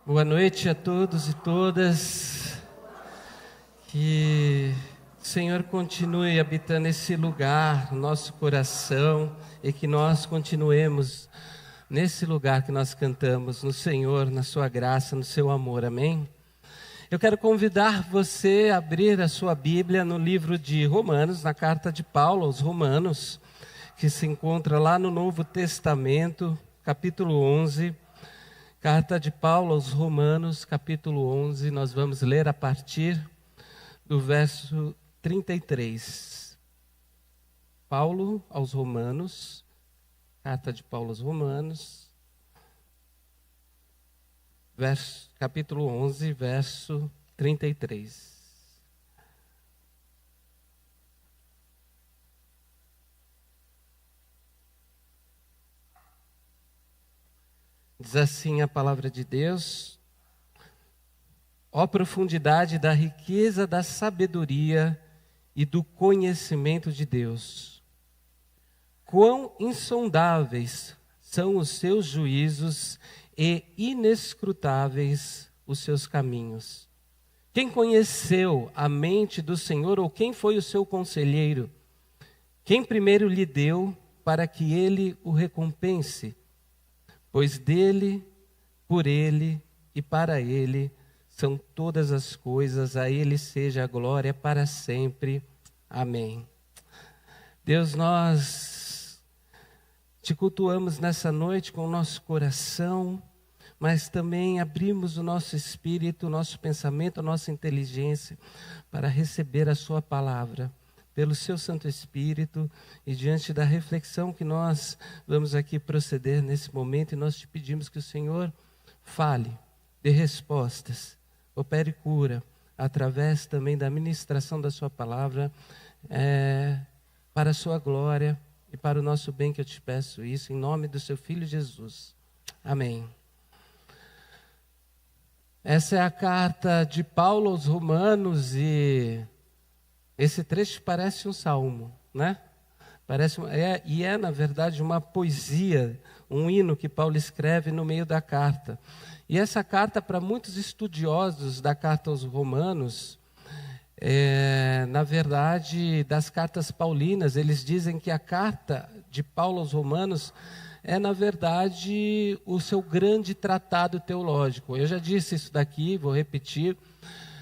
Boa noite a todos e todas. Que o Senhor continue habitando esse lugar, no nosso coração, e que nós continuemos nesse lugar que nós cantamos, no Senhor, na sua graça, no seu amor. Amém? Eu quero convidar você a abrir a sua Bíblia no livro de Romanos, na carta de Paulo aos Romanos, que se encontra lá no Novo Testamento, capítulo 11. Carta de Paulo aos Romanos, capítulo 11, nós vamos ler a partir do verso 33. Paulo aos Romanos, carta de Paulo aos Romanos, capítulo 11, verso 33. Diz assim a palavra de Deus: ó profundidade da riqueza da sabedoria e do conhecimento de Deus! Quão insondáveis são os seus juízos e inescrutáveis os seus caminhos. Quem conheceu a mente do Senhor, ou quem foi o seu conselheiro? Quem primeiro lhe deu para que ele o recompense? Pois dele, por ele e para ele são todas as coisas, a ele seja a glória para sempre. Amém. Deus, nós te cultuamos nessa noite com o nosso coração, mas também abrimos o nosso espírito, o nosso pensamento, a nossa inteligência para receber a sua palavra. Pelo seu Santo Espírito e diante da reflexão que nós vamos aqui proceder nesse momento, e nós te pedimos que o Senhor fale, dê respostas, opere cura, através também da ministração da sua palavra, para a sua glória e para o nosso bem, que eu te peço isso, em nome do seu Filho Jesus. Amém. Essa é a carta de Paulo aos Romanos, e esse trecho parece um salmo, né? É, na verdade, uma poesia, um hino que Paulo escreve no meio da carta. E essa carta, para muitos estudiosos da carta aos Romanos, na verdade, das cartas paulinas, eles dizem que a carta de Paulo aos Romanos é, na verdade, o seu grande tratado teológico. Eu já disse isso daqui, vou repetir.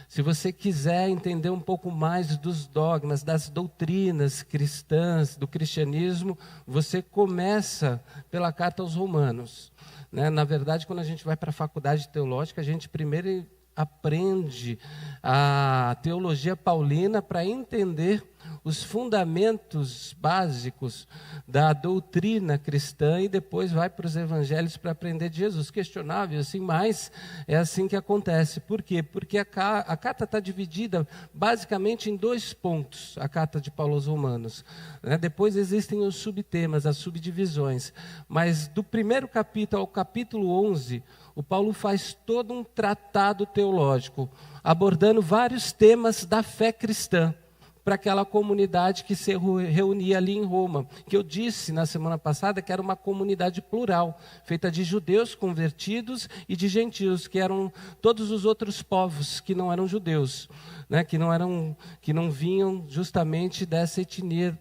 Se você quiser entender um pouco mais dos dogmas, das doutrinas cristãs, do cristianismo, você começa pela carta aos Romanos, né? Na verdade, quando a gente vai para a faculdade teológica, a gente primeiro aprende a teologia paulina para entender os fundamentos básicos da doutrina cristã, e depois vai para os evangelhos para aprender de Jesus. Questionável assim, mas é assim que acontece. Por quê? Porque a carta está dividida basicamente em dois pontos, a carta de Paulo aos Romanos, né? Depois existem os subtemas, as subdivisões, mas do primeiro capítulo ao capítulo 11, o Paulo faz todo um tratado teológico, abordando vários temas da fé cristã, para aquela comunidade que se reunia ali em Roma, que eu disse na semana passada que era uma comunidade plural, feita de judeus convertidos e de gentios, que eram todos os outros povos que não eram judeus, né, que não vinham justamente dessa etnia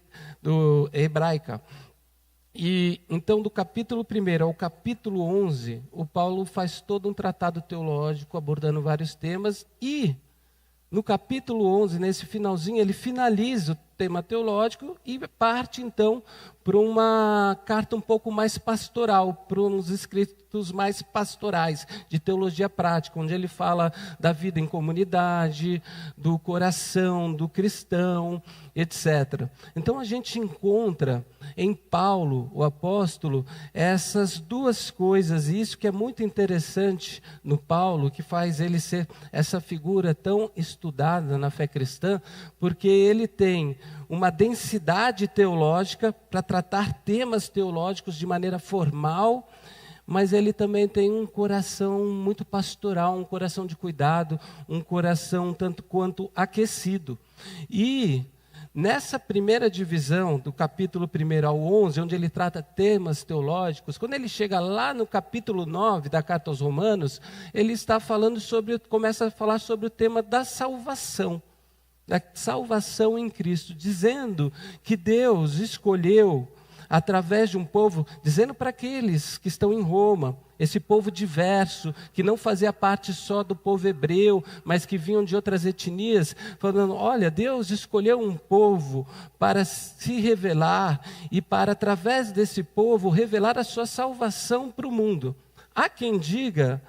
hebraica. E então, do capítulo 1 ao capítulo 11, o Paulo faz todo um tratado teológico, abordando vários temas, e no capítulo 11, nesse finalzinho, ele finaliza o tema teológico e parte, então, para uma carta um pouco mais pastoral, para uns escritos mais pastorais, de teologia prática, onde ele fala da vida em comunidade, do coração, do cristão, etc. Então, a gente encontra em Paulo, o apóstolo, essas duas coisas, e isso que é muito interessante no Paulo, que faz ele ser essa figura tão estudada na fé cristã, porque ele tem uma densidade teológica para tratar temas teológicos de maneira formal, mas ele também tem um coração muito pastoral, um coração de cuidado, um coração tanto quanto aquecido. E nessa primeira divisão, do capítulo 1 ao 11, onde ele trata temas teológicos, quando ele chega lá no capítulo 9 da Carta aos Romanos, ele está falando começa a falar sobre o tema da salvação em Cristo, dizendo que Deus escolheu, através de um povo, dizendo para aqueles que estão em Roma, esse povo diverso, que não fazia parte só do povo hebreu, mas que vinham de outras etnias, falando, olha, Deus escolheu um povo para se revelar e para, através desse povo, revelar a sua salvação para o mundo. Há quem diga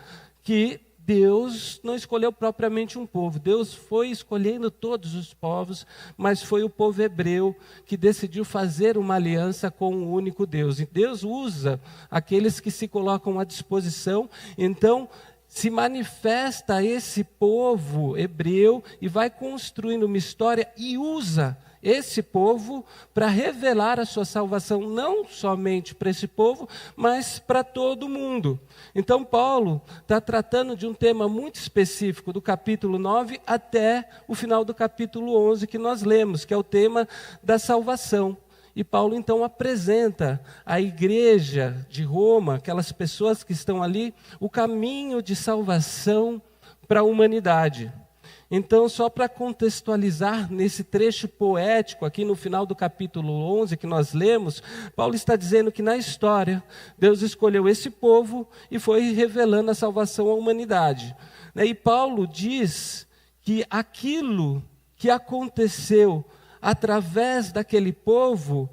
que Deus não escolheu propriamente um povo, Deus foi escolhendo todos os povos, mas foi o povo hebreu que decidiu fazer uma aliança com o único Deus. E Deus usa aqueles que se colocam à disposição, então se manifesta esse povo hebreu e vai construindo uma história e usa esse povo para revelar a sua salvação, não somente para esse povo, mas para todo mundo. Então Paulo está tratando de um tema muito específico, do capítulo 9 até o final do capítulo 11 que nós lemos, que é o tema da salvação. E Paulo então apresenta à igreja de Roma, aquelas pessoas que estão ali, o caminho de salvação para a humanidade. Então, só para contextualizar nesse trecho poético, aqui no final do capítulo 11 que nós lemos, Paulo está dizendo que na história, Deus escolheu esse povo e foi revelando a salvação à humanidade. E Paulo diz que aquilo que aconteceu através daquele povo,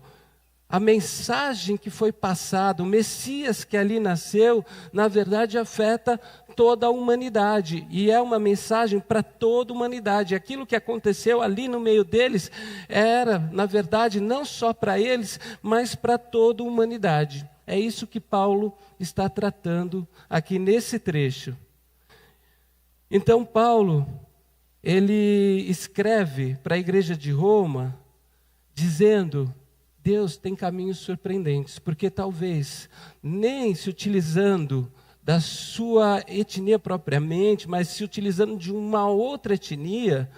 a mensagem que foi passada, o Messias que ali nasceu, na verdade afeta toda a humanidade. E é uma mensagem para toda a humanidade. Aquilo que aconteceu ali no meio deles era, na verdade, não só para eles, mas para toda a humanidade. É isso que Paulo está tratando aqui nesse trecho. Então Paulo, ele escreve para a igreja de Roma, dizendo: Deus tem caminhos surpreendentes, porque talvez nem se utilizando da sua etnia propriamente, mas se utilizando de uma outra etnia,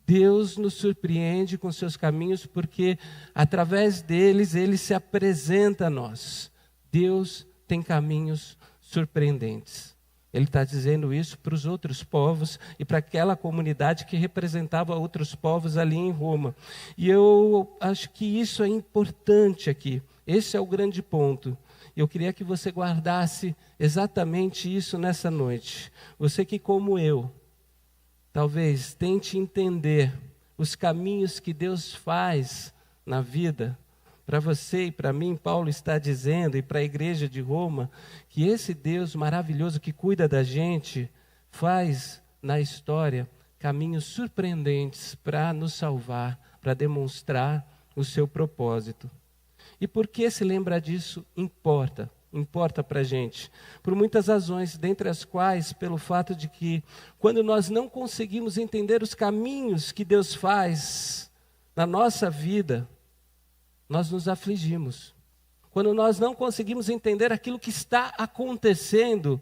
Deus nos surpreende com seus caminhos, porque através deles, Ele se apresenta a nós. Deus tem caminhos surpreendentes. Ele está dizendo isso para os outros povos e para aquela comunidade que representava outros povos ali em Roma. E eu acho que isso é importante aqui. Esse é o grande ponto. Eu queria que você guardasse exatamente isso nessa noite. Você que, como eu, talvez tente entender os caminhos que Deus faz na vida. Para você e para mim, Paulo está dizendo, e para a igreja de Roma, que esse Deus maravilhoso que cuida da gente, faz na história caminhos surpreendentes para nos salvar, para demonstrar o seu propósito. E por que se lembrar disso importa para a gente? Por muitas razões, dentre as quais, pelo fato de que, quando nós não conseguimos entender os caminhos que Deus faz na nossa vida, nós nos afligimos. Quando nós não conseguimos entender aquilo que está acontecendo,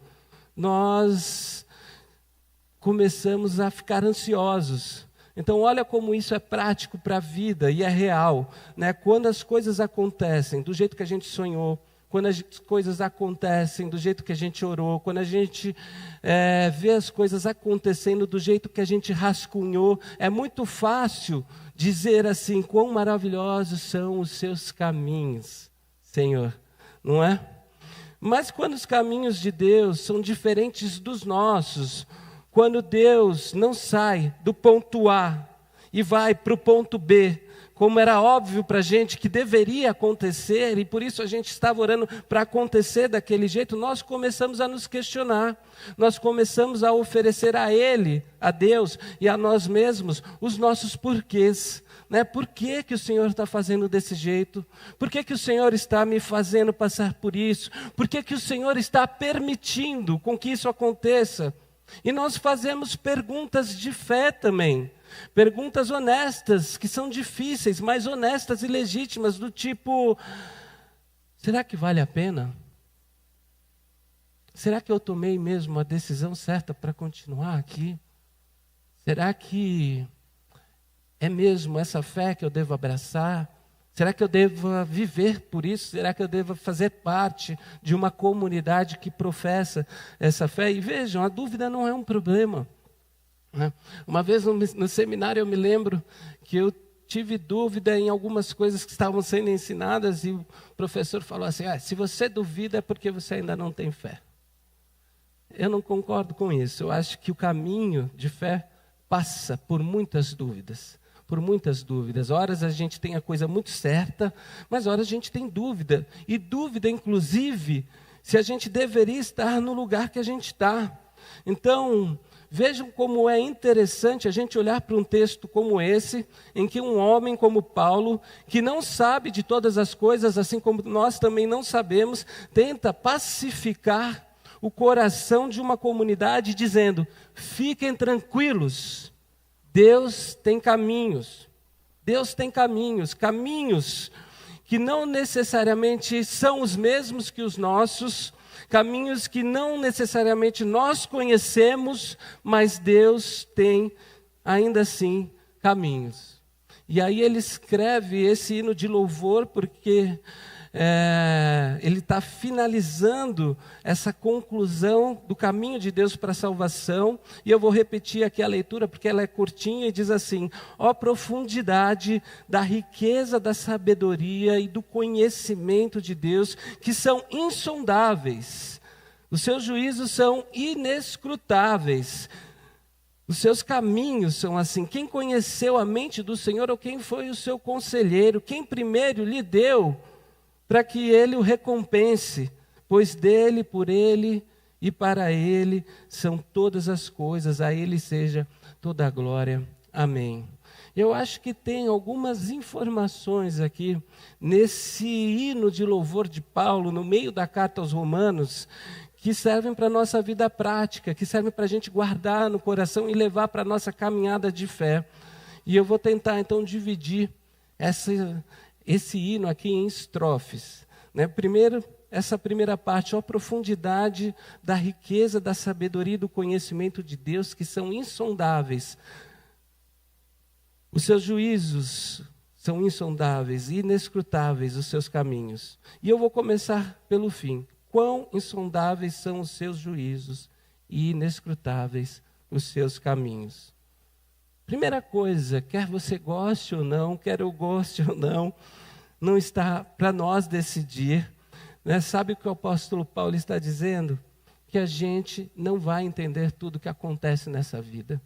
nós começamos a ficar ansiosos. Então, olha como isso é prático para a vida e é real, né? Quando as coisas acontecem do jeito que a gente sonhou, quando as coisas acontecem do jeito que a gente orou, quando a gente vê as coisas acontecendo do jeito que a gente rascunhou, é muito fácil dizer assim: quão maravilhosos são os seus caminhos, Senhor, não é? Mas quando os caminhos de Deus são diferentes dos nossos, quando Deus não sai do ponto A e vai para o ponto B, como era óbvio para a gente que deveria acontecer, e por isso a gente estava orando para acontecer daquele jeito, nós começamos a nos questionar, nós começamos a oferecer a Ele, a Deus e a nós mesmos, os nossos porquês. Por que o Senhor está fazendo desse jeito? Por que o Senhor está me fazendo passar por isso? Por que o Senhor está permitindo com que isso aconteça? E nós fazemos perguntas de fé também, perguntas honestas, que são difíceis, mas honestas e legítimas, do tipo: será que vale a pena? Será que eu tomei mesmo a decisão certa para continuar aqui? Será que É mesmo essa fé que eu devo abraçar? Será que eu devo viver por isso? Será que eu devo fazer parte de uma comunidade que professa essa fé? E vejam, a dúvida não é um problema, né? Uma vez no seminário eu me lembro que eu tive dúvida em algumas coisas que estavam sendo ensinadas e o professor falou assim, se você duvida é porque você ainda não tem fé. Eu não concordo com isso. Eu acho que o caminho de fé passa por muitas dúvidas. Por muitas dúvidas. Horas a gente tem a coisa muito certa, mas horas a gente tem dúvida. E dúvida, inclusive, se a gente deveria estar no lugar que a gente está. Então, vejam como é interessante a gente olhar para um texto como esse, em que um homem como Paulo, que não sabe de todas as coisas, assim como nós também não sabemos, tenta pacificar o coração de uma comunidade dizendo, fiquem tranquilos, Deus tem caminhos. Deus tem caminhos que não necessariamente são os mesmos que os nossos, caminhos que não necessariamente nós conhecemos, mas Deus tem, ainda assim, caminhos. E aí ele escreve esse hino de louvor porque ele está finalizando essa conclusão do caminho de Deus para a salvação. E eu vou repetir aqui a leitura porque ela é curtinha e diz assim: ó profundidade da riqueza da sabedoria e do conhecimento de Deus, que são insondáveis. Os seus juízos são inescrutáveis. Os seus caminhos são assim. Quem conheceu a mente do Senhor ou quem foi o seu conselheiro? Quem primeiro lhe deu para que ele o recompense? Pois dele, por ele e para ele são todas as coisas. A ele seja toda a glória. Amém. Eu acho que tem algumas informações aqui nesse hino de louvor de Paulo, no meio da carta aos Romanos, que servem para a nossa vida prática, que servem para a gente guardar no coração e levar para a nossa caminhada de fé. E eu vou tentar então dividir esse hino aqui em estrofes, né? Primeiro, essa primeira parte, ó profundidade da riqueza, da sabedoria e do conhecimento de Deus, que são insondáveis. Os seus juízos são insondáveis, inescrutáveis os seus caminhos. E eu vou começar pelo fim. Quão insondáveis são os seus juízos e inescrutáveis os seus caminhos. Primeira coisa, quer você goste ou não, quer eu goste ou não está para nós decidir, né? Sabe o que o apóstolo Paulo está dizendo? Que a gente não vai entender tudo o que acontece nessa vida.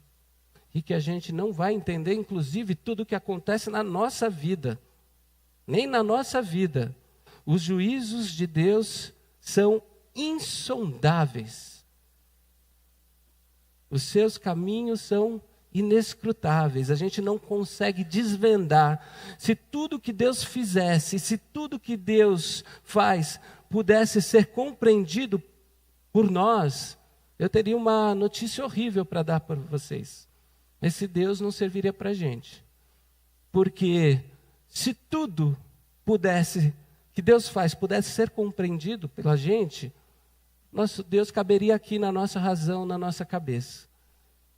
E que a gente não vai entender, inclusive, tudo o que acontece na nossa vida. Nem na nossa vida. Os juízos de Deus são insondáveis. Os seus caminhos são inescrutáveis. A gente não consegue desvendar. Se tudo que Deus fizesse, se tudo que Deus faz pudesse ser compreendido por nós, eu teria uma notícia horrível para dar para vocês. Esse Deus não serviria para a gente. Porque se tudo que Deus faz pudesse ser compreendido pela gente, nosso Deus caberia aqui na nossa razão, na nossa cabeça.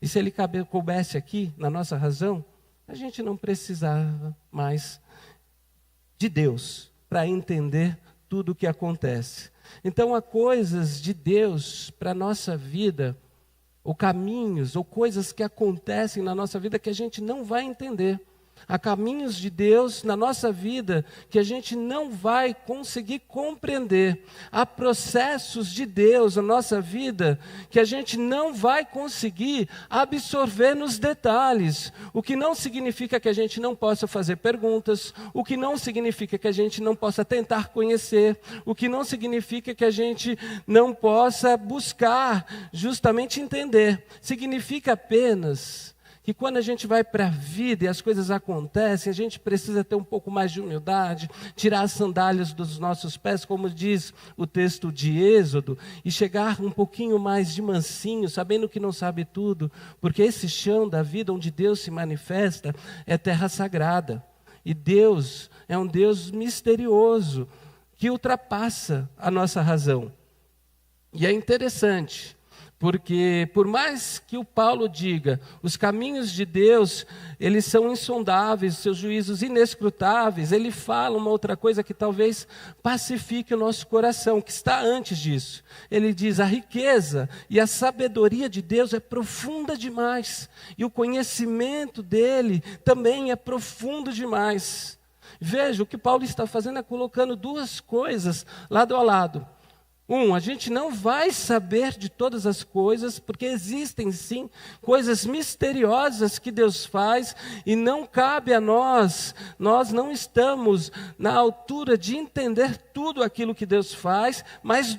E se ele coubesse aqui na nossa razão, a gente não precisava mais de Deus para entender tudo o que acontece. Então há coisas de Deus para a nossa vida, ou caminhos, ou coisas que acontecem na nossa vida que a gente não vai entender. Há caminhos de Deus na nossa vida que a gente não vai conseguir compreender. Há processos de Deus na nossa vida que a gente não vai conseguir absorver nos detalhes. O que não significa que a gente não possa fazer perguntas, o que não significa que a gente não possa tentar conhecer, o que não significa que a gente não possa buscar justamente entender. Significa apenas que quando a gente vai para a vida e as coisas acontecem, a gente precisa ter um pouco mais de humildade, tirar as sandálias dos nossos pés, como diz o texto de Êxodo, e chegar um pouquinho mais de mansinho, sabendo que não sabe tudo, porque esse chão da vida onde Deus se manifesta é terra sagrada. E Deus é um Deus misterioso, que ultrapassa a nossa razão. E é interessante, Porque por mais que o Paulo diga, os caminhos de Deus, eles são insondáveis, seus juízos inescrutáveis, ele fala uma outra coisa que talvez pacifique o nosso coração, que está antes disso. Ele diz, a riqueza e a sabedoria de Deus é profunda demais, e o conhecimento dele também é profundo demais. Veja, o que Paulo está fazendo é colocando duas coisas lado a lado. A gente não vai saber de todas as coisas, porque existem sim coisas misteriosas que Deus faz e não cabe a nós não estamos na altura de entender tudo aquilo que Deus faz, mas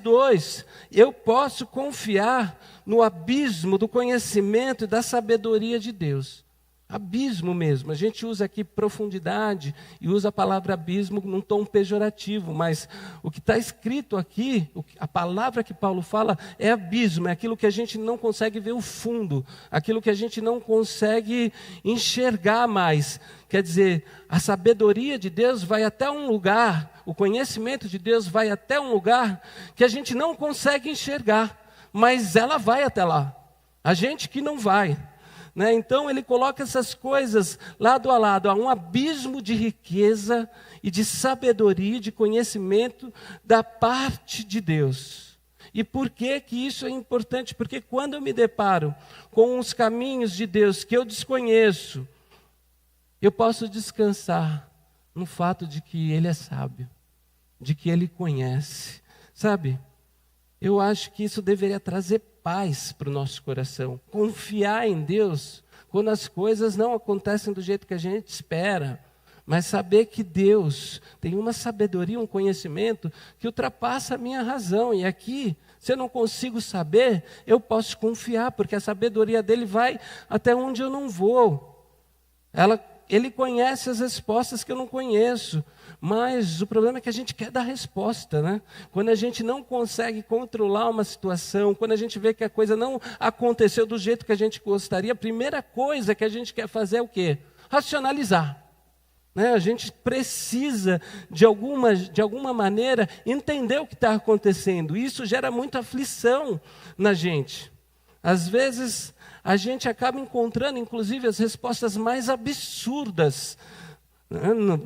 eu posso confiar no abismo do conhecimento e da sabedoria de Deus. Abismo mesmo, a gente usa aqui profundidade e usa a palavra abismo num tom pejorativo, mas o que está escrito aqui, a palavra que Paulo fala é abismo, é aquilo que a gente não consegue ver o fundo, aquilo que a gente não consegue enxergar mais. Quer dizer, a sabedoria de Deus vai até um lugar, o conhecimento de Deus vai até um lugar que a gente não consegue enxergar, mas ela vai até lá, a gente que não vai. Então ele coloca essas coisas lado a lado, há um abismo de riqueza e de sabedoria, de conhecimento da parte de Deus. E por que isso é importante? Porque quando eu me deparo com os caminhos de Deus que eu desconheço, eu posso descansar no fato de que Ele é sábio, de que Ele conhece. Sabe, eu acho que isso deveria trazer paz para o nosso coração. Confiar em Deus quando as coisas não acontecem do jeito que a gente espera. Mas saber que Deus tem uma sabedoria, um conhecimento que ultrapassa a minha razão. E aqui, se eu não consigo saber, eu posso confiar, porque a sabedoria dele vai até onde eu não vou. Ele conhece as respostas que eu não conheço. Mas o problema é que a gente quer dar resposta, né? Quando a gente não consegue controlar uma situação, quando a gente vê que a coisa não aconteceu do jeito que a gente gostaria, a primeira coisa que a gente quer fazer é o quê? Racionalizar. A gente precisa, de alguma maneira, entender o que está acontecendo. Isso gera muita aflição na gente. Às vezes, a gente acaba encontrando, inclusive, as respostas mais absurdas.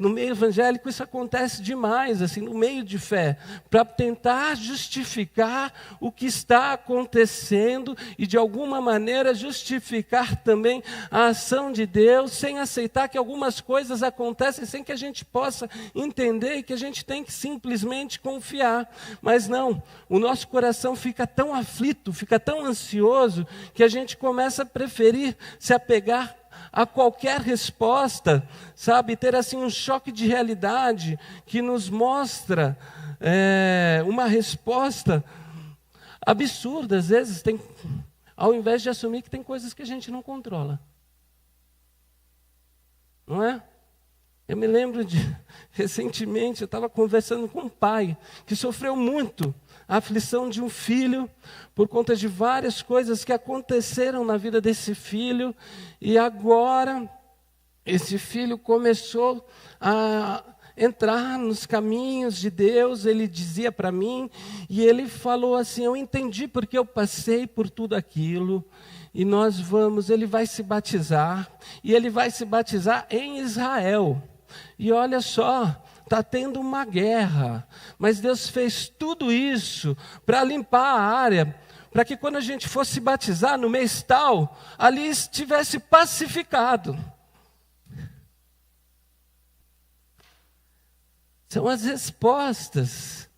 No meio evangélico isso acontece demais, assim, no meio de fé, para tentar justificar o que está acontecendo e de alguma maneira justificar também a ação de Deus, sem aceitar que algumas coisas acontecem sem que a gente possa entender e que a gente tem que simplesmente confiar. Mas não, o nosso coração fica tão aflito, fica tão ansioso, que a gente começa a preferir se apegar a qualquer resposta, sabe, ter assim um choque de realidade que nos mostra uma resposta absurda. Às vezes, ao invés de assumir que tem coisas que a gente não controla. Não é? Eu me lembro recentemente, eu estava conversando com um pai que sofreu muito a aflição de um filho, por conta de várias coisas que aconteceram na vida desse filho, e agora esse filho começou a entrar nos caminhos de Deus. Ele dizia para mim, e ele falou assim, eu entendi porque eu passei por tudo aquilo, e ele vai se batizar, e ele vai se batizar em Israel. E olha só, está tendo uma guerra, mas Deus fez tudo isso para limpar a área, para que quando a gente fosse batizar no mês tal, ali estivesse pacificado. São as respostas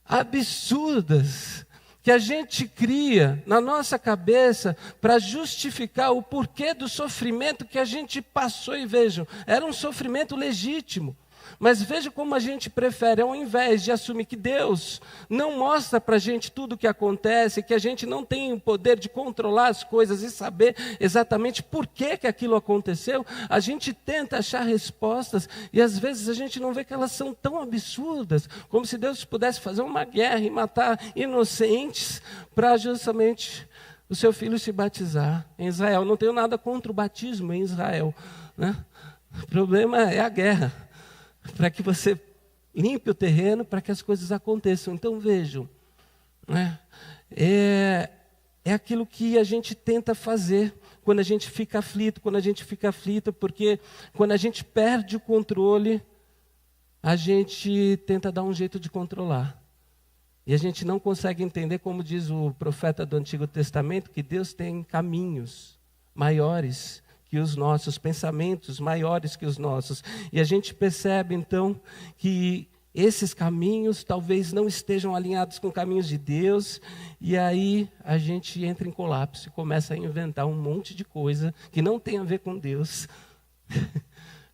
absurdas que a gente cria na nossa cabeça para justificar o porquê do sofrimento que a gente passou. E vejam, era um sofrimento legítimo. Mas veja como a gente prefere, ao invés de assumir que Deus não mostra para a gente tudo o que acontece, que a gente não tem o poder de controlar as coisas e saber exatamente por que aquilo aconteceu, a gente tenta achar respostas e às vezes a gente não vê que elas são tão absurdas, como se Deus pudesse fazer uma guerra e matar inocentes para justamente o seu filho se batizar em Israel. Não tenho nada contra o batismo em Israel, né? O problema é a guerra, para que você limpe o terreno, para que as coisas aconteçam. Então vejam, né? é aquilo que a gente tenta fazer quando a gente fica aflito, porque quando a gente perde o controle, a gente tenta dar um jeito de controlar. E a gente não consegue entender, como diz o profeta do Antigo Testamento, que Deus tem caminhos maiores que os nossos, pensamentos maiores que os nossos. E a gente percebe, então, que esses caminhos talvez não estejam alinhados com caminhos de Deus, e aí a gente entra em colapso e começa a inventar um monte de coisa que não tem a ver com Deus,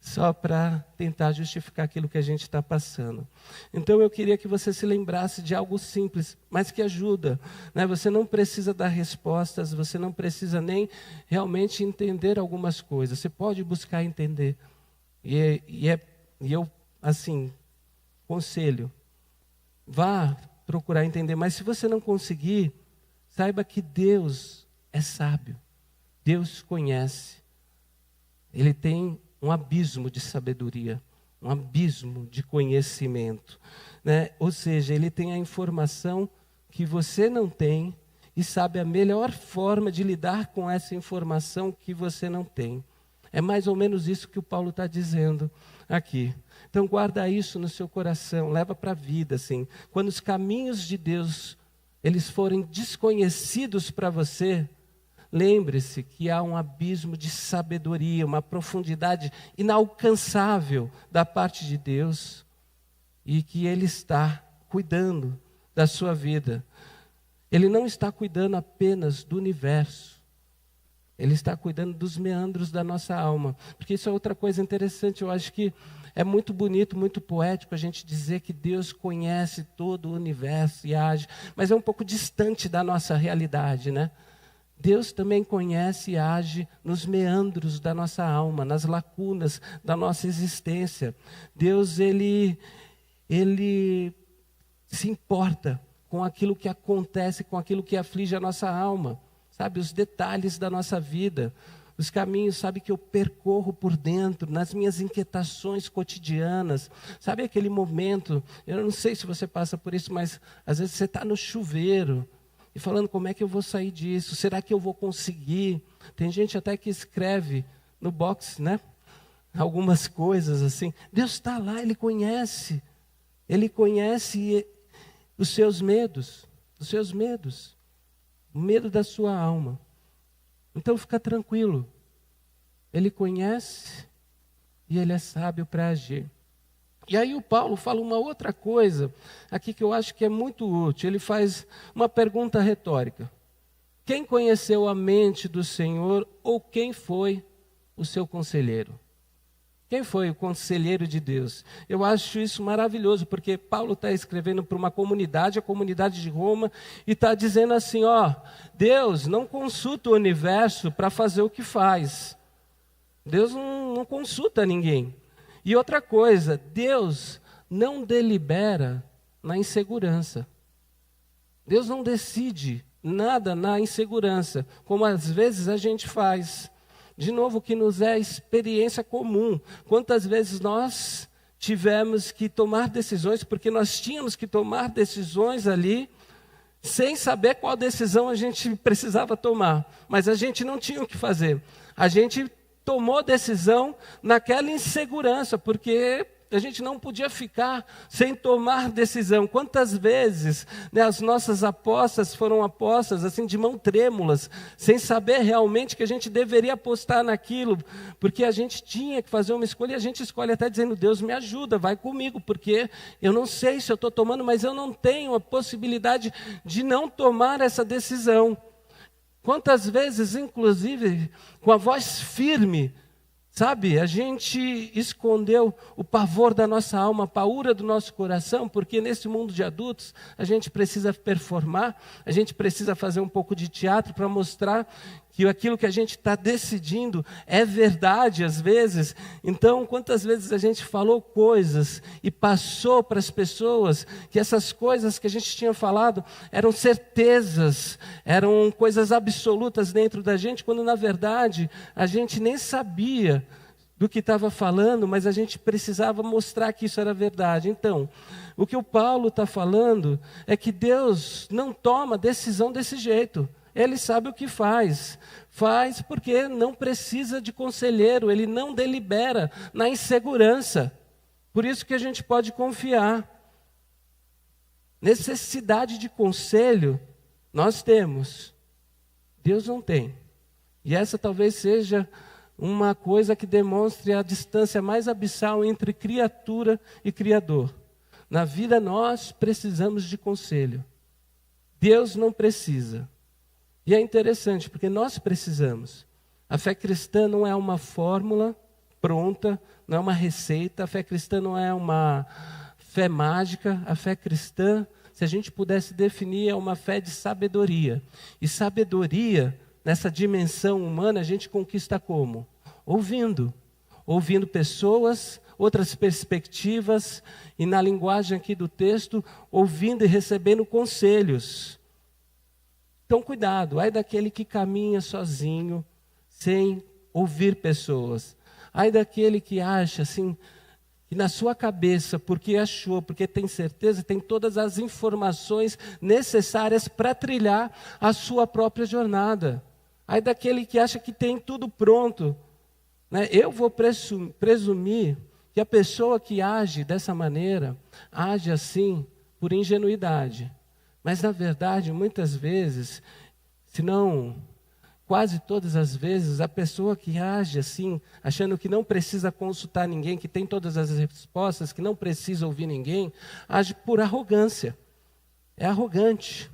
só para tentar justificar aquilo que a gente está passando. Então eu queria que você se lembrasse de algo simples, mas que ajuda, né? Você não precisa dar respostas, você não precisa nem realmente entender algumas coisas, você pode buscar entender. E eu, assim, conselho, vá procurar entender, mas se você não conseguir, saiba que Deus é sábio, Deus conhece, Ele tem um abismo de sabedoria, um abismo de conhecimento, né? Ou seja, Ele tem a informação que você não tem e sabe a melhor forma de lidar com essa informação que você não tem. É mais ou menos isso que o Paulo está dizendo aqui. Então guarda isso no seu coração, leva para a vida, assim. Quando os caminhos de Deus, eles forem desconhecidos para você, lembre-se que há um abismo de sabedoria, uma profundidade inalcançável da parte de Deus, e que Ele está cuidando da sua vida. Ele não está cuidando apenas do universo, Ele está cuidando dos meandros da nossa alma. Porque isso é outra coisa interessante, eu acho que é muito bonito, muito poético a gente dizer que Deus conhece todo o universo e age, mas é um pouco distante da nossa realidade, né? Deus também conhece e age nos meandros da nossa alma, nas lacunas da nossa existência. Deus, Ele se importa com aquilo que acontece, com aquilo que aflige a nossa alma. Sabe, os detalhes da nossa vida, os caminhos, sabe, que eu percorro por dentro, nas minhas inquietações cotidianas. Sabe aquele momento, eu não sei se você passa por isso, mas às vezes você está no chuveiro e falando, como é que eu vou sair disso? Será que eu vou conseguir? Tem gente até que escreve no box, né? Algumas coisas assim. Deus está lá, Ele conhece os seus medos, o medo da sua alma. Então fica tranquilo, Ele conhece e Ele é sábio para agir. E aí o Paulo fala uma outra coisa aqui que eu acho que é muito útil. Ele faz uma pergunta retórica. Quem conheceu a mente do Senhor, ou quem foi o seu conselheiro? Quem foi o conselheiro de Deus? Eu acho isso maravilhoso, porque Paulo está escrevendo para uma comunidade, a comunidade de Roma, e está dizendo assim, ó, Deus não consulta o universo para fazer o que faz. Deus não consulta ninguém. E outra coisa, Deus não delibera na insegurança. Deus não decide nada na insegurança, como às vezes a gente faz. De novo, que nos é experiência comum. Quantas vezes nós tivemos que tomar decisões, porque nós tínhamos que tomar decisões ali, sem saber qual decisão a gente precisava tomar. Mas a gente não tinha o que fazer. A gente tomou decisão naquela insegurança, porque a gente não podia ficar sem tomar decisão. Quantas vezes, né, as nossas apostas foram apostas assim de mão trêmulas, sem saber realmente que a gente deveria apostar naquilo, porque a gente tinha que fazer uma escolha, e a gente escolhe até dizendo, Deus me ajuda, vai comigo, porque eu não sei se eu estou tomando, mas eu não tenho a possibilidade de não tomar essa decisão. Quantas vezes, inclusive, com a voz firme, sabe, a gente escondeu o pavor da nossa alma, a paura do nosso coração, porque nesse mundo de adultos a gente precisa performar, a gente precisa fazer um pouco de teatro para mostrar que aquilo que a gente está decidindo é verdade às vezes. Então, quantas vezes a gente falou coisas e passou para as pessoas que essas coisas que a gente tinha falado eram certezas, eram coisas absolutas dentro da gente, quando na verdade a gente nem sabia do que estava falando, mas a gente precisava mostrar que isso era verdade. Então, o que o Paulo está falando é que Deus não toma decisão desse jeito. ele sabe o que faz. Faz porque não precisa de conselheiro, ele não delibera na insegurança. Por isso que a gente pode confiar. Necessidade de conselho nós temos, Deus não tem. E essa talvez seja uma coisa que demonstre a distância mais abissal entre criatura e Criador. Na vida nós precisamos de conselho. Deus não precisa. E é interessante, porque nós precisamos. A fé cristã não é uma fórmula pronta, não é uma receita. A fé cristã não é uma fé mágica. A fé cristã, se a gente pudesse definir, é uma fé de sabedoria. E sabedoria, nessa dimensão humana, a gente conquista como? Ouvindo. Ouvindo pessoas, outras perspectivas, e na linguagem aqui do texto, ouvindo e recebendo conselhos. Então, cuidado, ai daquele que caminha sozinho, sem ouvir pessoas. Ai daquele que acha assim, que na sua cabeça, porque achou, porque tem certeza, tem todas as informações necessárias para trilhar a sua própria jornada. Ai daquele que acha que tem tudo pronto. Eu vou presumir que a pessoa que age dessa maneira, age assim por ingenuidade. Mas, na verdade, muitas vezes, se não quase todas as vezes, a pessoa que age assim, achando que não precisa consultar ninguém, que tem todas as respostas, que não precisa ouvir ninguém, age por arrogância. É arrogante.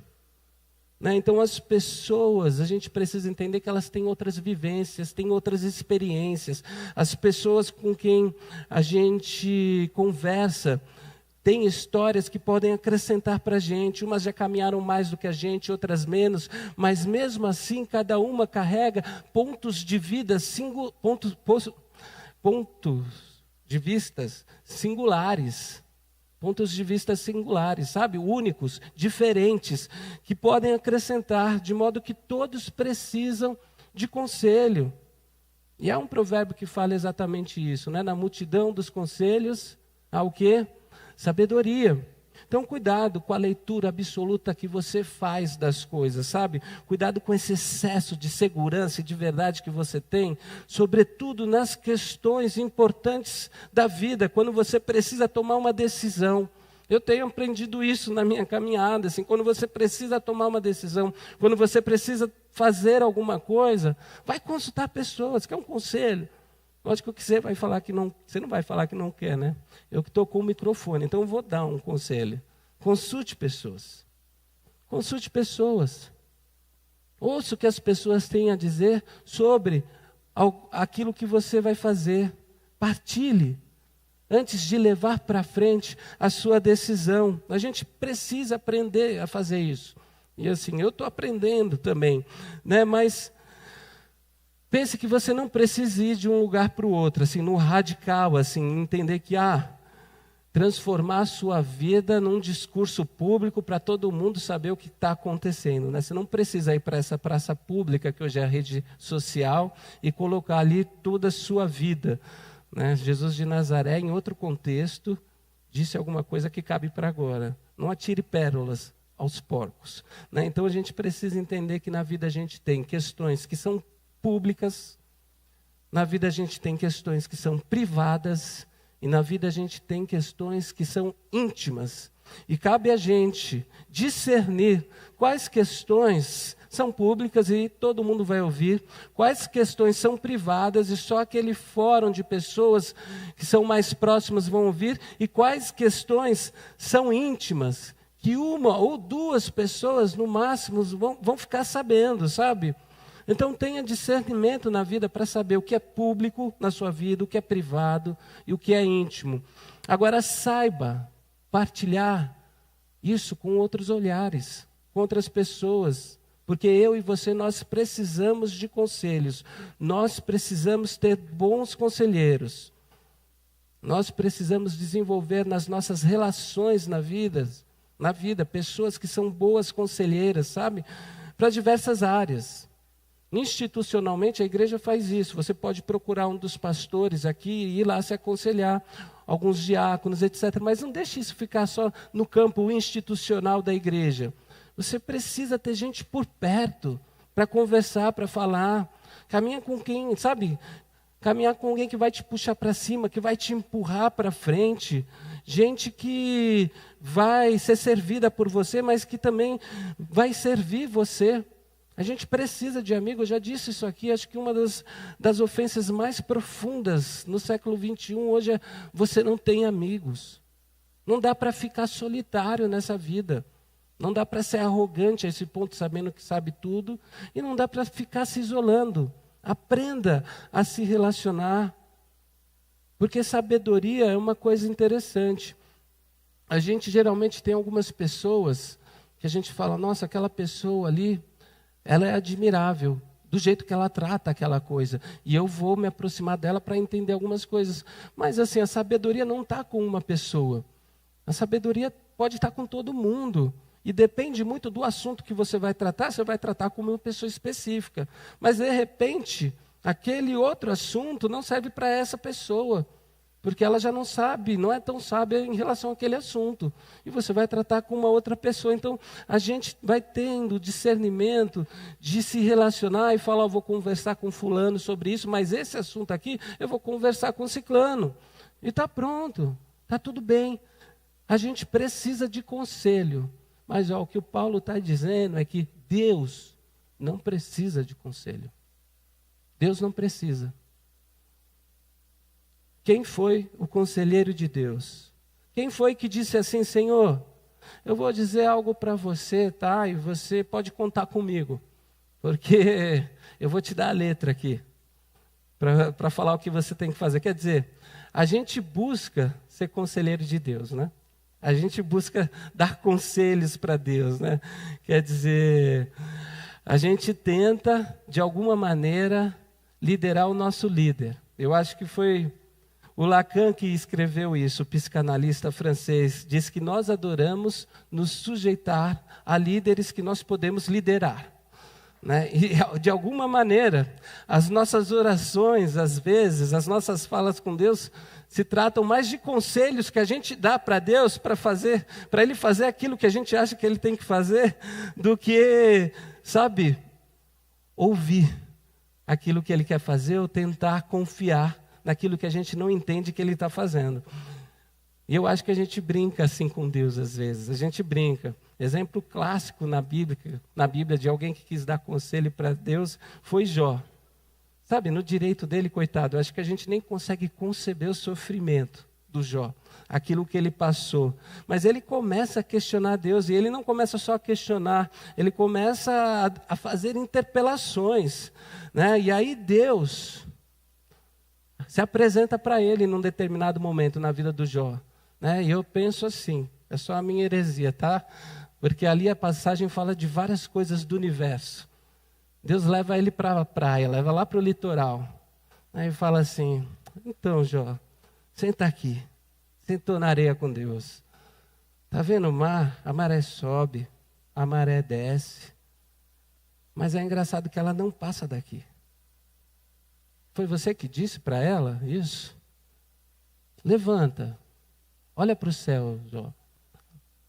Então, as pessoas, a gente precisa entender que elas têm outras vivências, têm outras experiências. As pessoas com quem a gente conversa têm histórias que podem acrescentar para a gente. Umas já caminharam mais do que a gente, outras menos. Mas mesmo assim, cada uma carrega pontos de vida, pontos de vistas singulares. Pontos de vista singulares, sabe? Únicos, diferentes, que podem acrescentar, de modo que todos precisam de conselho. E há um provérbio que fala exatamente isso, Na multidão dos conselhos, há o quê? Sabedoria. Então, cuidado com a leitura absoluta que você faz das coisas, sabe? Cuidado com esse excesso de segurança e de verdade que você tem, sobretudo nas questões importantes da vida, quando você precisa tomar uma decisão. Eu tenho aprendido isso na minha caminhada, assim, quando você precisa tomar uma decisão, quando você precisa fazer alguma coisa, vai consultar pessoas, quer um conselho. Lógico que você vai falar que não, você não vai falar que não quer, né? Eu que estou com o microfone, então eu vou dar um conselho. Consulte pessoas. Consulte pessoas. Ouça o que as pessoas têm a dizer sobre aquilo que você vai fazer. Partilhe antes de levar para frente a sua decisão. A gente precisa aprender a fazer isso. E assim, eu estou aprendendo também, Mas pense que você não precisa ir de um lugar para o outro, assim, no radical, assim, entender que, transformar a sua vida num discurso público para todo mundo saber o que está acontecendo, Você não precisa ir para essa praça pública, que hoje é a rede social, e colocar ali toda a sua vida, Jesus de Nazaré, em outro contexto, disse alguma coisa que cabe para agora. Não atire pérolas aos porcos. Então, a gente precisa entender que na vida a gente tem questões que são públicas, na vida a gente tem questões que são privadas, e na vida a gente tem questões que são íntimas. E cabe a gente discernir quais questões são públicas e todo mundo vai ouvir, quais questões são privadas e só aquele fórum de pessoas que são mais próximas vão ouvir, e quais questões são íntimas, que uma ou duas pessoas no máximo vão ficar sabendo, sabe? Então tenha discernimento na vida para saber o que é público na sua vida, o que é privado e o que é íntimo. Agora saiba partilhar isso com outros olhares, com outras pessoas, porque eu e você, nós precisamos de conselhos, nós precisamos ter bons conselheiros, nós precisamos desenvolver nas nossas relações na vida, pessoas que são boas conselheiras, sabe? Para diversas áreas. Institucionalmente, a igreja faz isso. Você pode procurar um dos pastores aqui e ir lá se aconselhar, alguns diáconos, etc. Mas não deixe isso ficar só no campo institucional da igreja. Você precisa ter gente por perto, para conversar, para falar. Caminha com quem, sabe? Caminhar com alguém que vai te puxar para cima, que vai te empurrar para frente. Gente que vai ser servida por você, mas que também vai servir você. A gente precisa de amigos, eu já disse isso aqui, acho que uma das ofensas mais profundas no século XXI hoje é você não tem amigos. Não dá para ficar solitário nessa vida. Não dá para ser arrogante a esse ponto, sabendo que sabe tudo. E não dá para ficar se isolando. Aprenda a se relacionar. Porque sabedoria é uma coisa interessante. A gente geralmente tem algumas pessoas que a gente fala, nossa, aquela pessoa ali, ela é admirável, do jeito que ela trata aquela coisa. E eu vou me aproximar dela para entender algumas coisas. Mas assim, a sabedoria não está com uma pessoa. A sabedoria pode estar com todo mundo. E depende muito do assunto que você vai tratar com uma pessoa específica. Mas, de repente, aquele outro assunto não serve para essa pessoa. Porque ela já não sabe, não é tão sábia em relação àquele assunto. E você vai tratar com uma outra pessoa. Então, a gente vai tendo discernimento de se relacionar e falar, vou conversar com fulano sobre isso, mas esse assunto aqui eu vou conversar com ciclano. E está pronto, está tudo bem. A gente precisa de conselho. Mas o que o Paulo está dizendo é que Deus não precisa de conselho. Deus não precisa. Quem foi o conselheiro de Deus? Quem foi que disse assim, Senhor, eu vou dizer algo para você, tá? E você pode contar comigo, porque eu vou te dar a letra aqui, para falar o que você tem que fazer. Quer dizer, a gente busca ser conselheiro de Deus, né? A gente busca dar conselhos para Deus, né? Quer dizer, a gente tenta, de alguma maneira, liderar o nosso líder. Eu acho que foi o Lacan que escreveu isso, o psicanalista francês, diz que nós adoramos nos sujeitar a líderes que nós podemos liderar. Né? E, de alguma maneira, as nossas orações, às vezes, as nossas falas com Deus, se tratam mais de conselhos que a gente dá para Deus para Ele fazer aquilo que a gente acha que Ele tem que fazer, do que, sabe, ouvir aquilo que Ele quer fazer ou tentar confiar naquilo que a gente não entende que Ele está fazendo. E eu acho que a gente brinca assim com Deus às vezes, a gente brinca. Exemplo clássico na Bíblia de alguém que quis dar conselho para Deus foi Jó. Sabe, no direito dele, coitado, eu acho que a gente nem consegue conceber o sofrimento do Jó, aquilo que ele passou. Mas ele começa a questionar Deus, e ele não começa só a questionar, ele começa a fazer interpelações, né? E aí Deus se apresenta para ele num determinado momento na vida do Jó, né? E eu penso assim, é só a minha heresia, tá? Porque ali a passagem fala de várias coisas do universo. Deus leva ele para a praia, leva lá para o litoral. Aí fala assim, então Jó, senta aqui. Sentou na areia com Deus. Está vendo o mar? A maré sobe, a maré desce. Mas é engraçado que ela não passa daqui. Foi você que disse para ela isso? Levanta, olha para o céu, Jó.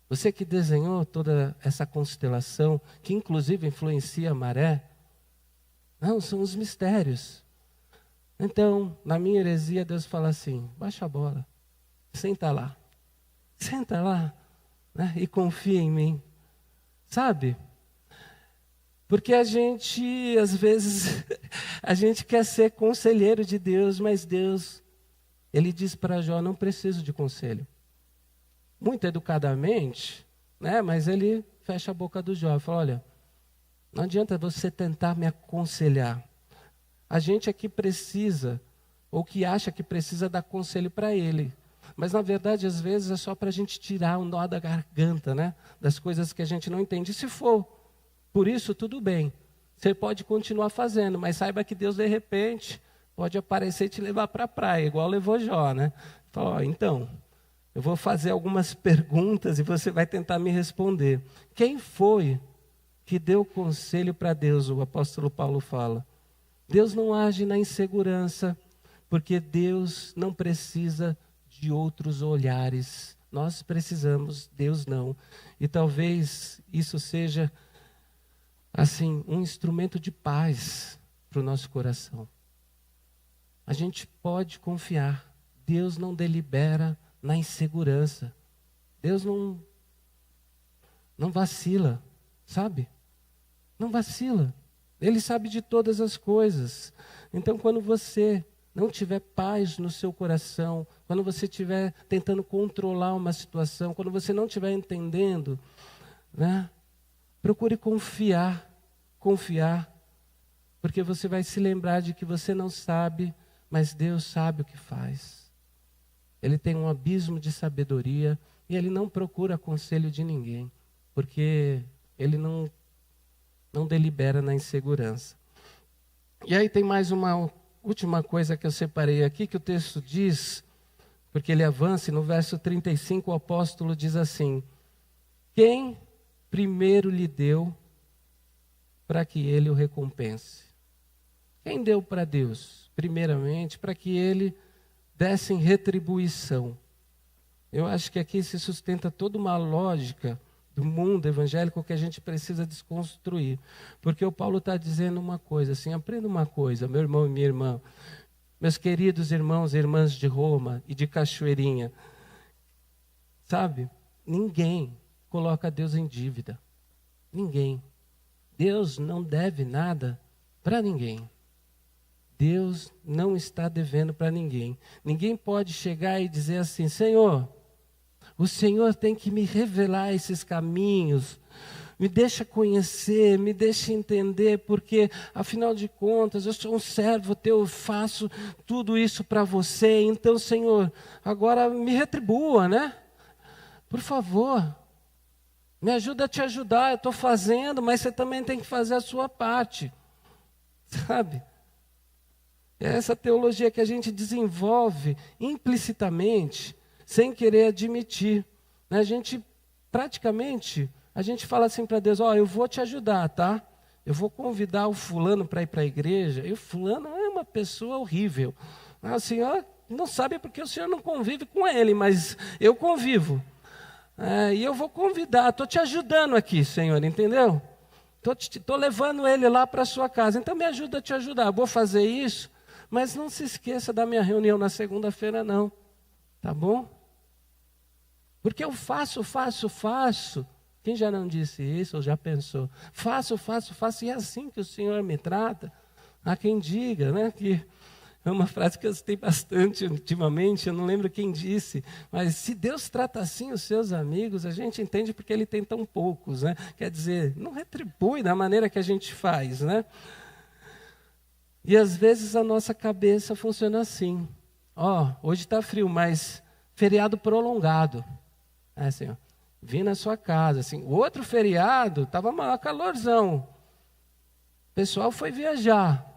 Você que desenhou toda essa constelação, que inclusive influencia a maré. Não, são os mistérios. Então, na minha heresia, Deus fala assim, baixa a bola, senta lá, né, e confia em mim. Sabe? Porque a gente, às vezes, a gente quer ser conselheiro de Deus, mas Deus, Ele diz para Jó, não preciso de conselho. Muito educadamente, né, mas Ele fecha a boca do Jó e fala, olha, não adianta você tentar me aconselhar. A gente aqui precisa, ou que acha que precisa dar conselho para ele. Mas, na verdade, às vezes é só para a gente tirar o nó da garganta, né? Das coisas que a gente não entende. E se for por isso, tudo bem. Você pode continuar fazendo, mas saiba que Deus, de repente, pode aparecer e te levar para a praia, igual levou Jó, né? Fala, então, eu vou fazer algumas perguntas e você vai tentar me responder. Quem foi que deu conselho para Deus? O apóstolo Paulo fala. Deus não age na insegurança, porque Deus não precisa de outros olhares. Nós precisamos, Deus não. E talvez isso seja assim, um instrumento de paz para o nosso coração. A gente pode confiar. Deus não delibera na insegurança. Deus não vacila, sabe? Não vacila. Ele sabe de todas as coisas. Então, quando você não tiver paz no seu coração, quando você estiver tentando controlar uma situação, quando você não estiver entendendo, né? Procure confiar, porque você vai se lembrar de que você não sabe, mas Deus sabe o que faz. Ele tem um abismo de sabedoria e Ele não procura conselho de ninguém, porque Ele não delibera na insegurança. E aí tem mais uma última coisa que eu separei aqui, que o texto diz, porque ele avança, e no verso 35 o apóstolo diz assim: quem primeiro lhe deu para que ele o recompense? Quem deu para Deus? Primeiramente, para que ele desse em retribuição. Eu acho que aqui se sustenta toda uma lógica do mundo evangélico que a gente precisa desconstruir. Porque o Paulo está dizendo uma coisa, assim, aprenda uma coisa, meu irmão e minha irmã, meus queridos irmãos e irmãs de Roma e de Cachoeirinha, sabe? Ninguém coloca Deus em dívida. Ninguém. Deus não deve nada para ninguém. Deus não está devendo para ninguém. Ninguém pode chegar e dizer assim: Senhor, o Senhor tem que me revelar esses caminhos, me deixa conhecer, me deixa entender, porque, afinal de contas, eu sou um servo teu, eu faço tudo isso para você, então, Senhor, agora me retribua, né? Por favor, me ajuda a te ajudar, eu estou fazendo, mas você também tem que fazer a sua parte, sabe? É essa teologia que a gente desenvolve implicitamente, sem querer admitir. A gente fala assim para Deus: ó, eu vou te ajudar, tá? Eu vou convidar o fulano para ir para a igreja, e o fulano é uma pessoa horrível. O Senhor não sabe porque o Senhor não convive com ele, mas eu convivo. E eu vou convidar, estou te ajudando aqui, Senhor, entendeu? Estou levando ele lá para a sua casa, então me ajuda a te ajudar. Eu vou fazer isso, mas não se esqueça da minha reunião na segunda-feira, não. Tá bom? Porque eu faço. Quem já não disse isso ou já pensou? Faço, e é assim que o Senhor me trata. Há quem diga, né, que é uma frase que eu citei bastante ultimamente, eu não lembro quem disse, mas se Deus trata assim os seus amigos, a gente entende porque Ele tem tão poucos, né? Quer dizer, não retribui da maneira que a gente faz, né? E às vezes a nossa cabeça funciona assim: hoje está frio, mas feriado prolongado. Senhor, vim na sua casa, assim, o outro feriado estava maior calorzão. O pessoal foi viajar.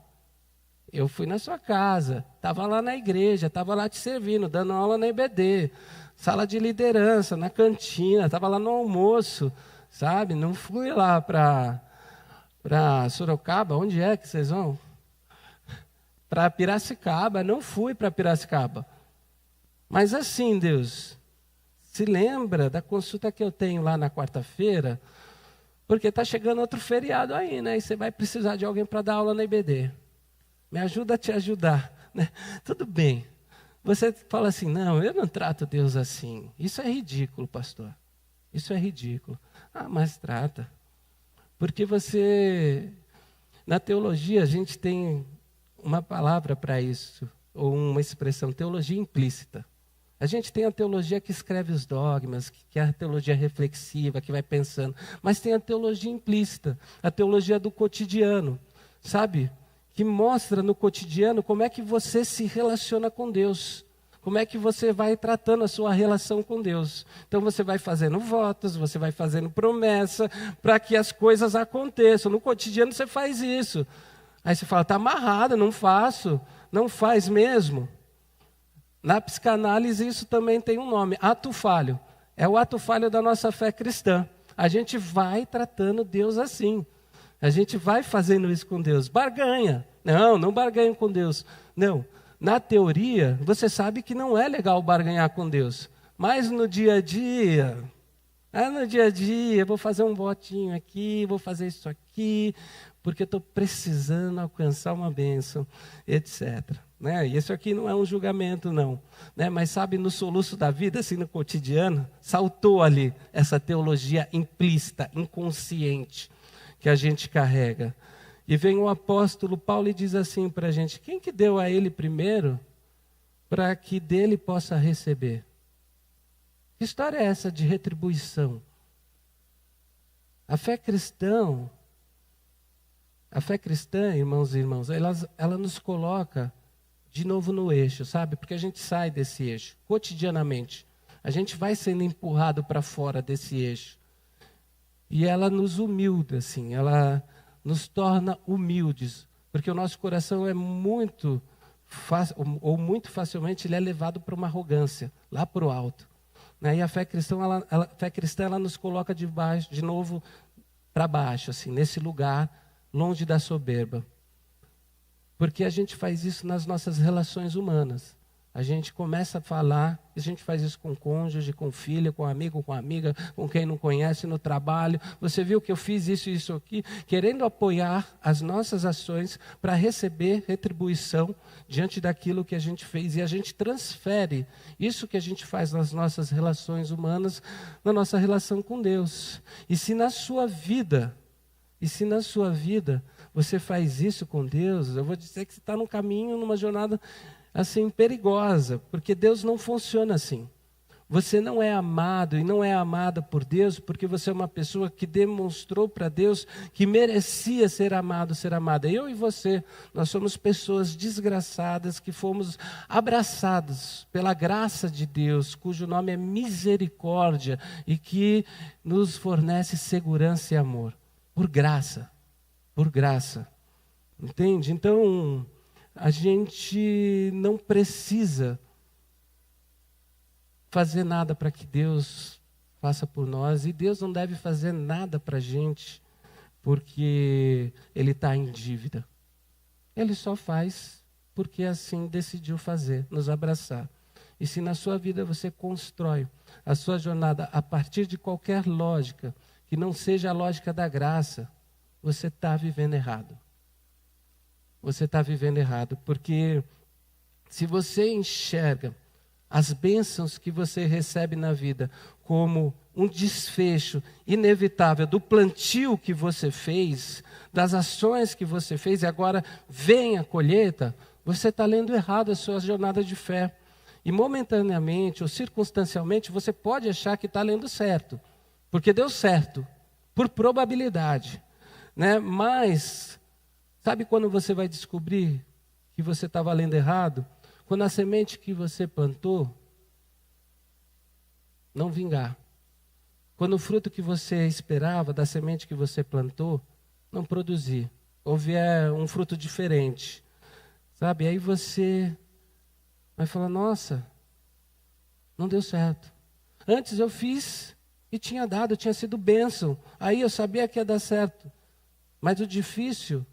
Eu fui na sua casa, estava lá na igreja, estava lá te servindo, dando aula na IBD, sala de liderança, na cantina, estava lá no almoço, sabe? Não fui lá para Sorocaba, onde é que vocês vão? Para Piracicaba, não fui para Piracicaba. Mas assim, Deus, se lembra da consulta que eu tenho lá na quarta-feira, porque está chegando outro feriado aí, né? E você vai precisar de alguém para dar aula na IBD. Me ajuda a te ajudar, né? Tudo bem. Você fala assim: não, eu não trato Deus assim. Isso é ridículo, pastor. Isso é ridículo. Mas trata. Porque na teologia a gente tem uma palavra para isso, ou uma expressão, teologia implícita. A gente tem a teologia que escreve os dogmas, que é a teologia reflexiva, que vai pensando. Mas tem a teologia implícita, a teologia do cotidiano, sabe? Que mostra no cotidiano como é que você se relaciona com Deus. Como é que você vai tratando a sua relação com Deus. Então você vai fazendo votos, você vai fazendo promessa, para que as coisas aconteçam. No cotidiano você faz isso. Aí você fala: está amarrado, não faço. Não faz mesmo. Na psicanálise isso também tem um nome: ato falho. É o ato falho da nossa fé cristã. A gente vai tratando Deus assim. A gente vai fazendo isso com Deus. Barganha. Não barganho com Deus. Não. Na teoria, você sabe que não é legal barganhar com Deus. Mas no dia a dia, No dia a dia, vou fazer um votinho aqui, vou fazer isso aqui, porque estou precisando alcançar uma bênção, etc. Né? E isso aqui não é um julgamento, não. Né? Mas sabe, no soluço da vida, assim, no cotidiano, saltou ali essa teologia implícita, inconsciente, que a gente carrega. E vem o apóstolo Paulo e diz assim para a gente: quem que deu a ele primeiro para que dele possa receber? Que história é essa de retribuição? A fé cristã, irmãos e irmãs, ela nos coloca de novo no eixo, sabe? Porque a gente sai desse eixo, cotidianamente. A gente vai sendo empurrado para fora desse eixo. E ela nos humilda, assim, ela nos torna humildes. Porque o nosso coração é muito facilmente ele é levado para uma arrogância, lá para o alto. E a fé cristã, ela nos coloca de novo para baixo, assim, nesse lugar, longe da soberba. Porque a gente faz isso nas nossas relações humanas. A gente começa a falar, a gente faz isso com cônjuge, com filha, com amigo, com amiga, com quem não conhece, no trabalho. Você viu que eu fiz isso e isso aqui, querendo apoiar as nossas ações para receber retribuição diante daquilo que a gente fez. E a gente transfere isso que a gente faz nas nossas relações humanas, na nossa relação com Deus. E se na sua vida você faz isso com Deus, eu vou dizer que você está num caminho, numa jornada assim perigosa, porque Deus não funciona assim. Você não é amado e não é amada por Deus porque você é uma pessoa que demonstrou para Deus que merecia ser amado, ser amada. Eu e você, nós somos pessoas desgraçadas que fomos abraçados pela graça de Deus, cujo nome é misericórdia e que nos fornece segurança e amor. Por graça. Entende? Então, a gente não precisa fazer nada para que Deus faça por nós. E Deus não deve fazer nada para a gente porque Ele está em dívida. Ele só faz porque assim decidiu fazer, nos abraçar. E se na sua vida você constrói a sua jornada a partir de qualquer lógica, que não seja a lógica da graça, você está vivendo errado. Você está vivendo errado, porque se você enxerga as bênçãos que você recebe na vida como um desfecho inevitável do plantio que você fez, das ações que você fez, e agora vem a colheita, você está lendo errado a sua jornada de fé. E momentaneamente ou circunstancialmente você pode achar que está lendo certo, porque deu certo, por probabilidade, né? Mas sabe quando você vai descobrir que você estava lendo errado? Quando a semente que você plantou não vingar. Quando o fruto que você esperava da semente que você plantou não produzir. Ou vier um fruto diferente. Sabe? Aí você vai falar, nossa, não deu certo. Antes eu fiz e tinha dado, tinha sido bênção. Aí eu sabia que ia dar certo. Mas o difícil...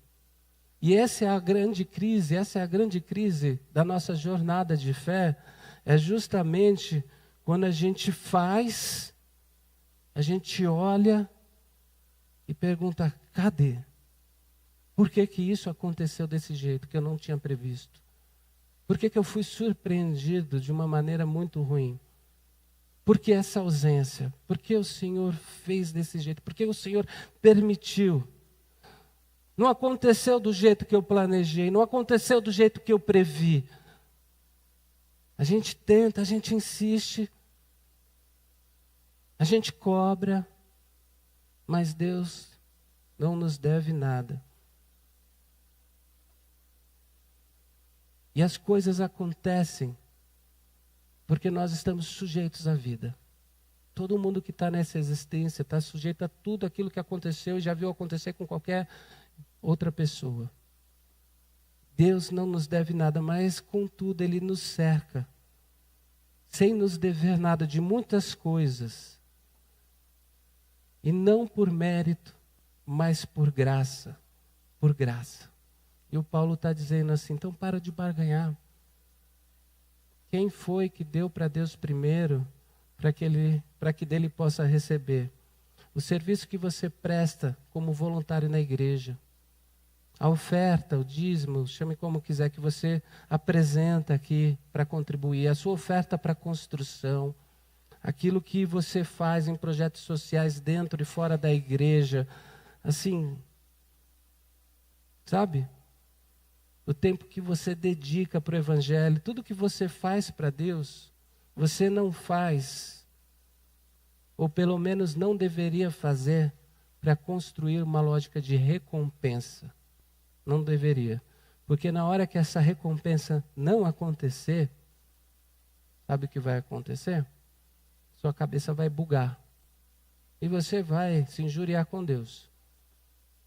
E essa é a grande crise da nossa jornada de fé, é justamente quando a gente faz, a gente olha e pergunta, cadê? Por que isso aconteceu desse jeito que eu não tinha previsto? Por que eu fui surpreendido de uma maneira muito ruim? Por que essa ausência? Por que o Senhor fez desse jeito? Por que o Senhor permitiu? Não aconteceu do jeito que eu planejei, não aconteceu do jeito que eu previ. A gente tenta, a gente insiste, a gente cobra, mas Deus não nos deve nada. E as coisas acontecem porque nós estamos sujeitos à vida. Todo mundo que está nessa existência está sujeito a tudo aquilo que aconteceu e já viu acontecer com qualquer outra pessoa. Deus não nos deve nada, mas contudo Ele nos cerca, sem nos dever nada de muitas coisas, e não por mérito, mas por graça, por graça. E o Paulo está dizendo assim, então para de barganhar. Quem foi que deu para Deus primeiro, para que dele possa receber. O serviço que você presta como voluntário na igreja, a oferta, o dízimo, chame como quiser, que você apresenta aqui para contribuir, a sua oferta para a construção, aquilo que você faz em projetos sociais dentro e fora da igreja, assim, sabe? O tempo que você dedica para o evangelho, tudo que você faz para Deus, você não faz, ou pelo menos não deveria fazer, para construir uma lógica de recompensa. Não deveria. Porque na hora que essa recompensa não acontecer, sabe o que vai acontecer? Sua cabeça vai bugar. E você vai se injuriar com Deus.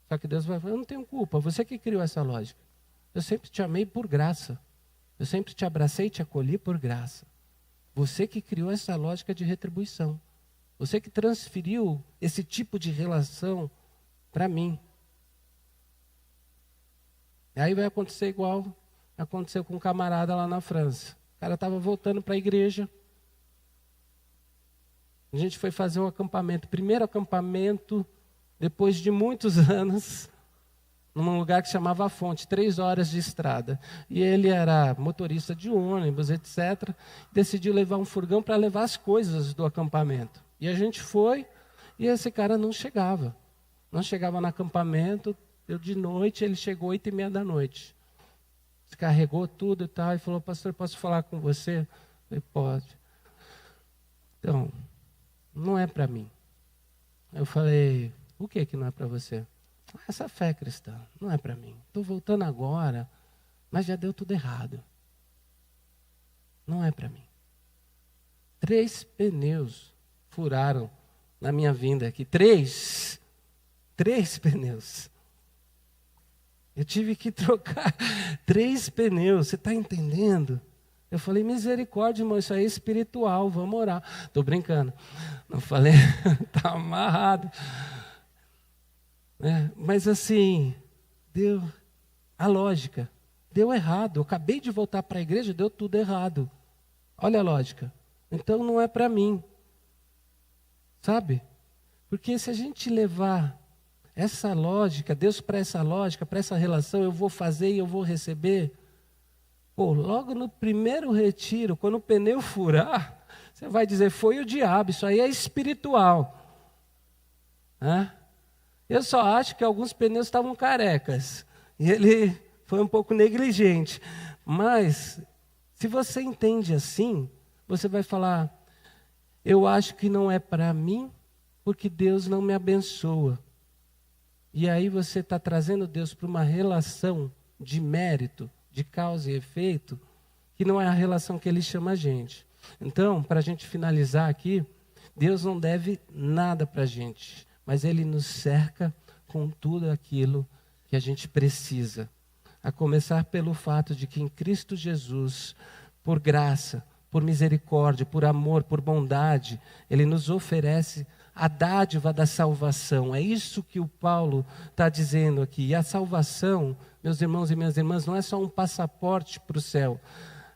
Só que Deus vai falar, eu não tenho culpa, você que criou essa lógica. Eu sempre te amei por graça. Eu sempre te abracei e te acolhi por graça. Você que criou essa lógica de retribuição. Você que transferiu esse tipo de relação para mim. E aí vai acontecer igual aconteceu com um camarada lá na França. O cara estava voltando para a igreja. A gente foi fazer um acampamento. Primeiro acampamento, depois de muitos anos, num lugar que chamava A Fonte, 3 horas de estrada. E ele era motorista de ônibus, etc. Decidiu levar um furgão para levar as coisas do acampamento. E a gente foi, e esse cara não chegava. Não chegava no acampamento. Deu de noite, ele chegou 8h30 da noite. Descarregou tudo e tal, e falou, pastor, posso falar com você? Eu falei, pode. Então, não é para mim. Eu falei, o que não é para você? Essa fé cristã, não é para mim. Estou voltando agora, mas já deu tudo errado. Não é para mim. 3 pneus furaram na minha vinda aqui. 3 pneus. Eu tive que trocar 3 pneus, você está entendendo? Eu falei, misericórdia, irmão, isso aí é espiritual, vamos orar. Estou brincando. Não falei, está amarrado. Mas assim, deu a lógica, deu errado. Eu acabei de voltar para a igreja, deu tudo errado. Olha a lógica. Então não é para mim. Sabe? Porque se a gente levar essa lógica, Deus para essa lógica, para essa relação, eu vou fazer e eu vou receber. Pô, logo no primeiro retiro, quando o pneu furar, você vai dizer, foi o diabo, isso aí é espiritual. Eu só acho que alguns pneus estavam carecas. E ele foi um pouco negligente. Mas, se você entende assim, você vai falar, eu acho que não é para mim, porque Deus não me abençoa. E aí você está trazendo Deus para uma relação de mérito, de causa e efeito, que não é a relação que Ele chama a gente. Então, para a gente finalizar aqui, Deus não deve nada para a gente, mas Ele nos cerca com tudo aquilo que a gente precisa. A começar pelo fato de que em Cristo Jesus, por graça, por misericórdia, por amor, por bondade, Ele nos oferece a dádiva da salvação. É isso que o Paulo está dizendo aqui. E a salvação, meus irmãos e minhas irmãs, não é só um passaporte para o céu.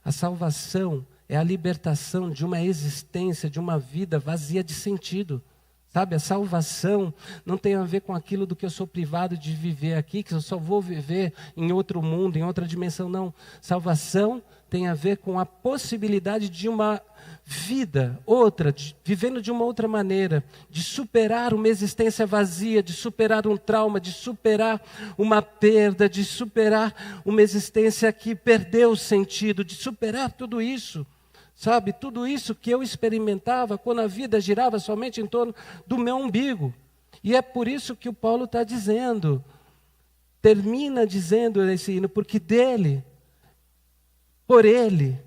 A salvação é a libertação de uma existência, de uma vida vazia de sentido. Sabe, a salvação não tem a ver com aquilo do que eu sou privado de viver aqui, que eu só vou viver em outro mundo, em outra dimensão, não. Salvação tem a ver com a possibilidade de uma vida, outra, vivendo de uma outra maneira, de superar uma existência vazia, de superar um trauma, de superar uma perda, de superar uma existência que perdeu o sentido, de superar tudo isso. Sabe, tudo isso que eu experimentava quando a vida girava somente em torno do meu umbigo. E é por isso que o Paulo está dizendo, termina dizendo nesse hino, porque dele, por ele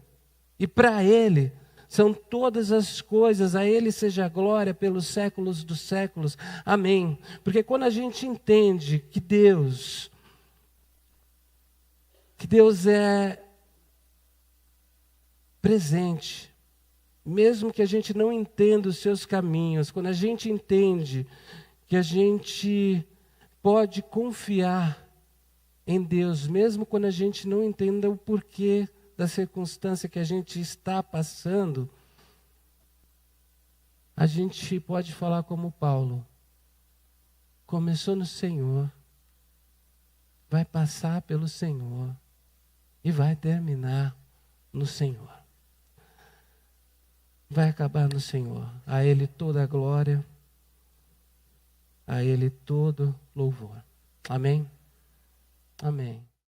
e para ele, são todas as coisas, a ele seja a glória pelos séculos dos séculos. Amém. Porque quando a gente entende que Deus é presente, mesmo que a gente não entenda os seus caminhos, quando a gente entende que a gente pode confiar em Deus, mesmo quando a gente não entenda o porquê da circunstância que a gente está passando, a gente pode falar como Paulo. Começou no Senhor, vai passar pelo Senhor e vai terminar no Senhor. Vai acabar no Senhor. A Ele toda a glória, a Ele todo louvor. Amém? Amém.